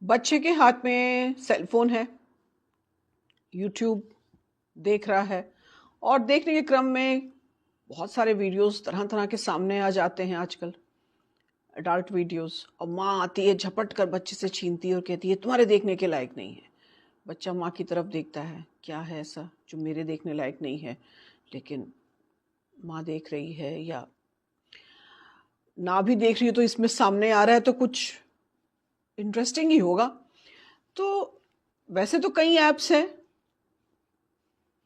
बच्चे के हाथ में सेल फोन है, यूट्यूब देख रहा है और देखने के क्रम में बहुत सारे वीडियोस तरह तरह के सामने आ जाते हैं आजकल, अडल्ट वीडियोस। और माँ आती है, झपट कर बच्चे से छीनती है और कहती है तुम्हारे देखने के लायक नहीं है। बच्चा माँ की तरफ देखता है, क्या है ऐसा जो मेरे देखने लायक नहीं है, लेकिन माँ देख रही है, या ना भी देख रही हो तो इसमें सामने आ रहा है तो कुछ इंटरेस्टिंग ही होगा। तो वैसे तो कई ऐप्स हैं,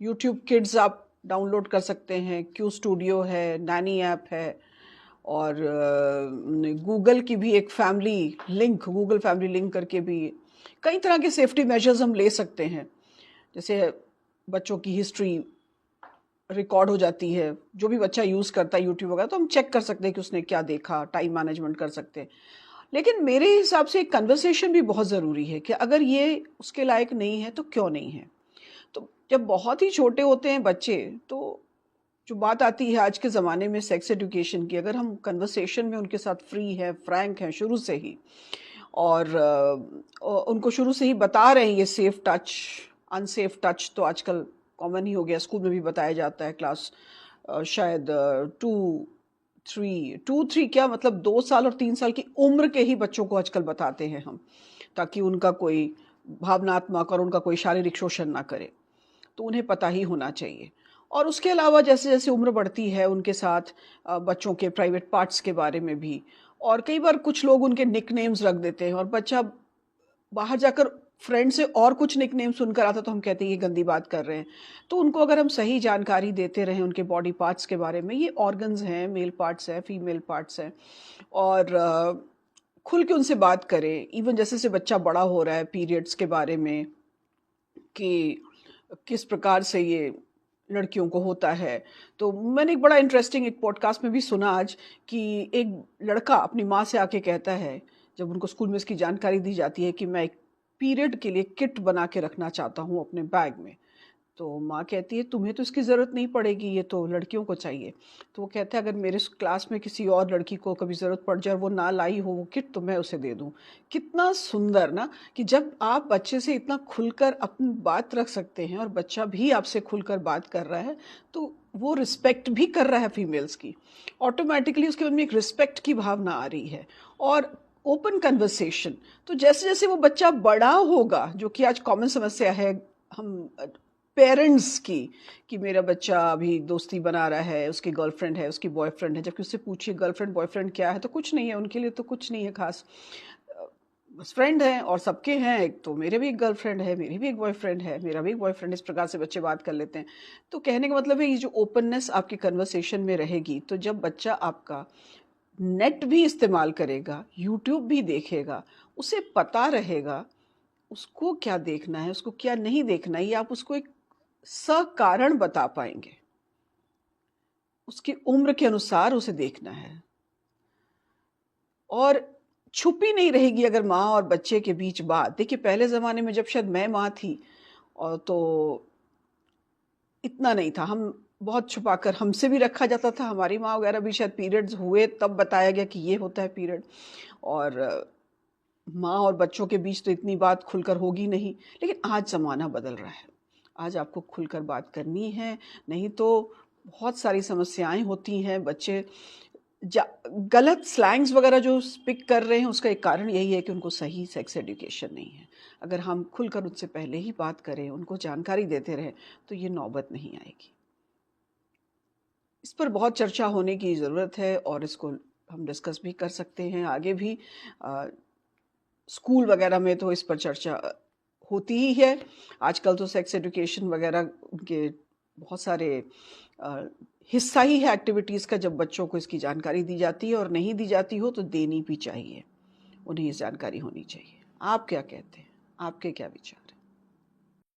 यूट्यूब किड्स आप डाउनलोड कर सकते हैं, क्यू स्टूडियो है, नैनी ऐप है, और गूगल की भी एक family link, Google family link करके भी कई तरह के सेफ्टी मेजर्स हम ले सकते हैं। जैसे बच्चों की हिस्ट्री रिकॉर्ड हो जाती है, जो भी बच्चा यूज़ करता है यूट्यूब वगैरह, तो हम चेक कर सकते हैं कि उसने क्या देखा, टाइम मैनेजमेंट कर सकते हैं। लेकिन मेरे हिसाब से एक कन्वर्सेशन भी बहुत ज़रूरी है कि अगर ये उसके लायक नहीं है तो क्यों नहीं है। तो जब बहुत ही छोटे होते हैं बच्चे, तो जो बात आती है आज के ज़माने में सेक्स एजुकेशन की, अगर हम कन्वर्सेशन में उनके साथ फ्री हैं, फ्रैंक हैं शुरू से ही, और उनको शुरू से ही बता रहे हैं ये सेफ टच, अनसेफ टच तो आजकल कॉमन ही हो गया, स्कूल में भी बताया जाता है। क्लास शायद 2 3 क्या मतलब 2 साल और 3 साल की उम्र के ही बच्चों को आजकल बताते हैं हम, ताकि उनका कोई भावनात्मक और उनका कोई शारीरिक शोषण ना करे। तो उन्हें पता ही होना चाहिए। और उसके अलावा जैसे जैसे उम्र बढ़ती है उनके साथ बच्चों के प्राइवेट पार्ट्स के बारे में भी, और कई बार कुछ लोग उनके निक नेम्स रख देते हैं, और बच्चा बाहर जाकर फ्रेंड से और कुछ निक नेम सुनकर आता तो हम कहते हैं ये गंदी बात कर रहे हैं। तो उनको अगर हम सही जानकारी देते रहें उनके बॉडी पार्ट्स के बारे में, ये ऑर्गन्स हैं, मेल पार्ट्स हैं, फीमेल पार्ट्स हैं, और खुल के उनसे बात करें। इवन जैसे जैसे बच्चा बड़ा हो रहा है, पीरियड्स के बारे में कि किस प्रकार से ये लड़कियों को होता है। तो मैंने एक बड़ा इंटरेस्टिंग एक पॉडकास्ट में भी सुना आज कि एक लड़का अपनी माँ से आके कहता है, जब उनको स्कूल में इसकी जानकारी दी जाती है, कि मैं एक पीरियड के लिए किट बना के रखना चाहता हूँ अपने बैग में। तो माँ कहती है तुम्हें तो इसकी ज़रूरत नहीं पड़ेगी, ये तो लड़कियों को चाहिए। तो वो कहता है अगर मेरे क्लास में किसी और लड़की को कभी ज़रूरत पड़ जाए और वो ना लाई हो वो किट, तो मैं उसे दे दूँ। कितना सुंदर ना, कि जब आप बच्चे से इतना खुलकर अपनी बात रख सकते हैं और बच्चा भी आपसे खुलकर बात कर रहा है, तो वो रिस्पेक्ट भी कर रहा है फीमेल्स की। ऑटोमेटिकली उसके मन में एक रिस्पेक्ट की भावना आ रही है, और ओपन कन्वर्सेशन। तो जैसे जैसे वो बच्चा बड़ा होगा, जो कि आज कॉमन समस्या है हम पेरेंट्स की, कि मेरा बच्चा अभी दोस्ती बना रहा है, उसकी गर्लफ्रेंड है, उसकी बॉयफ्रेंड है, जबकि उससे पूछिए गर्लफ्रेंड बॉयफ्रेंड क्या है, तो कुछ नहीं है उनके लिए, तो कुछ नहीं है खास, बस फ्रेंड है। और सबके हैं, एक तो मेरे भी एक गर्लफ्रेंड है, मेरी भी एक बॉयफ्रेंड है, मेरा भी एक बॉयफ्रेंड, इस प्रकार से बच्चे बात कर लेते हैं। तो कहने का मतलब है ये जो ओपननेस आपकी कन्वर्सेशन में रहेगी, तो जब बच्चा आपका नेट भी इस्तेमाल करेगा, यूट्यूब भी देखेगा, उसे पता रहेगा उसको क्या देखना है, उसको क्या नहीं देखना है, ये आप उसको एक सकारण बता पाएंगे। उसकी उम्र के अनुसार उसे देखना है, और छुपी नहीं रहेगी अगर माँ और बच्चे के बीच बात। देखिए पहले ज़माने में जब शायद मैं माँ थी, और तो इतना नहीं था, हम बहुत छुपाकर, हमसे भी रखा जाता था, हमारी माँ वगैरह भी शायद पीरियड्स हुए तब बताया गया कि ये होता है पीरियड। और माँ और बच्चों के बीच तो इतनी बात खुलकर होगी नहीं। लेकिन आज ज़माना बदल रहा है, आज आपको खुलकर बात करनी है, नहीं तो बहुत सारी समस्याएं होती हैं। बच्चे गलत स्लैंग्स वगैरह जो स्पिक कर रहे हैं, उसका एक कारण यही है कि उनको सही सेक्स एजुकेशन नहीं है। अगर हम खुलकर उनसे पहले ही बात करें, उनको जानकारी देते रहें, तो ये नौबत नहीं आएगी। इस पर बहुत चर्चा होने की ज़रूरत है, और इसको हम डिस्कस भी कर सकते हैं आगे भी। स्कूल वगैरह में तो इस पर चर्चा होती ही है। आजकल तो सेक्स एजुकेशन वगैरह उनके बहुत सारे अ, हिस्सा ही है एक्टिविटीज़ का, जब बच्चों को इसकी जानकारी दी जाती है, और नहीं दी जाती हो तो देनी भी चाहिए, उन्हें ये जानकारी होनी चाहिए। आप क्या कहते हैं, आपके क्या विचार?